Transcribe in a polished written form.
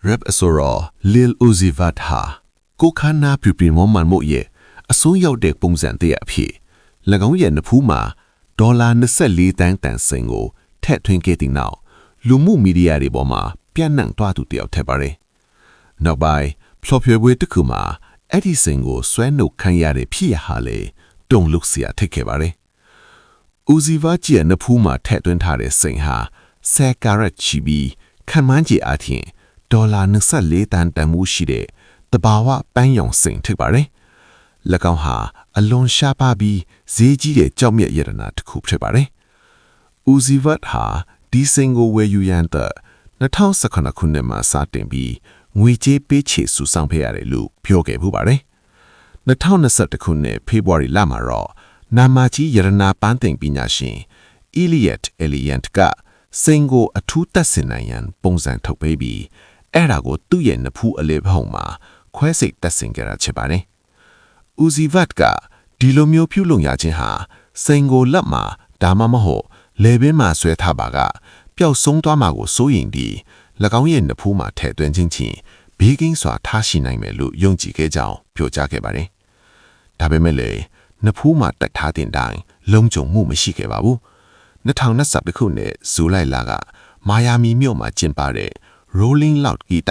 rap အစောရ Lil Uzi Vert ဟာကိုခန္နာပြပြမောမှန်မို့ရဲ့အစိုးရောက်တဲ့ပုံစံတည်းအဖြစ်၎င်းရဲ့နဖူးမှာဒေါ်လာ24တန်းတန်စင်ကိုထည့်သွင်းခဲ့တဲ့နောက်လူမှုမီဒီယာတွေပေါ်မှာပြန့်နှံ့သွားသူတယောက်ထက်ပါတယ်။နောက်ပိုင်းဖျော်ဖြေပွဲတစ်ခုမှာအဲ့ဒီစင်ကိုဆွဲနှုတ်ခံရတဲ့ဖြစ်ရဟာလေတုံလုစရာထက်ခဲ့ပါတယ်။ Uzi Vert ရဲ့နဖူးမှာထည့်သွင်းထားတဲ့စင်ဟာ10 carat ချီပြီးခံမှန်းကြည့်အားဖြင့်ဒေါ်လာ24တန်းတန်မှုရှိတဲ့တဘာဝပန်းရောင်စင်ထက်ပါတယ်။၎င်းဟာအလွန်ရှားပါပြီးဈေးကြီးတဲ့ကြောက်မြတ်ရတနာတစ်ခုဖြစ်ပါတယ်။ Uzi Vert ဟာဒီစင်ကိုဝယ်ယူရန်တဲ့2019ခုနှစ်မှာစတင်ပြီးငွေကြေးပေးချေစုဆောင်ခဲ့ရတယ်လို့ပြောခဲ့မှုပါတယ်။2021ခုနှစ်ဖေဖော်ဝါရီလမှာတော့နာမကြီးရတနာပန်းတင်ပညာရှင် Elliot Elliant ကစင်ကိုအထူးသက်စင်နိုင်ရန်ပုံစံထုတ်ပေးပြီးအဲ့ဒါကိုသူ့ရဲ့နဖူးအလေးဖုံမှာခွဲစိတ်သက်စင်ကြတာဖြစ်ပါတယ်။ Uzi Vert ကဒီလိုမျိုးပြုလုပ်ရခြင်းဟာစင်ကိုလက်မှာဒါမှမဟုတ်လေပင်မှာဆွဲထားပါကပျောက်ဆုံးသွားမှာကိုစိုးရိမ်ပြီး၎င်းရဲ့နဖူးမှာထည့်သွင်းခြင်းချင်းဘေးကင်းစွာထားရှိနိုင်မယ်လို့ယုံကြည်ခဲ့ကြောင်းပြောကြားခဲ့ပါတယ်။ဒါပေမဲ့လည်းနဖူးမှာတက်ထားတဲ့တိုင်လုံခြုံမှုမရှိခဲ့ပါဘူး။2020ခုနှစ်ဇူလိုင်လကမိုင်ယာမီမြို့မှာကျင်းပတဲ့ Rolling Loud ဂီတ